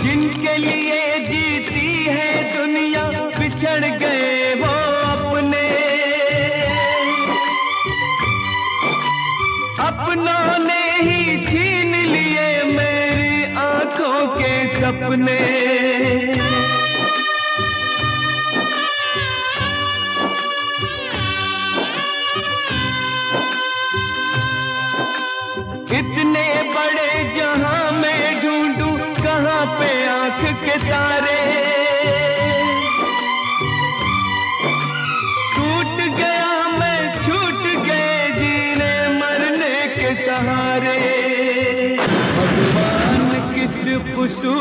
जिनके लिए जीती है दुनिया बिछड़ गए वो अपने, अपनों ने ही छीन लिए मेरी आंखों के सपने। इतने बड़े जहां में ढूंढूं कहां पे आंख के तारे, टूट गया मैं छूट गए जीने मरने के सहारे। भगवान किस खुशू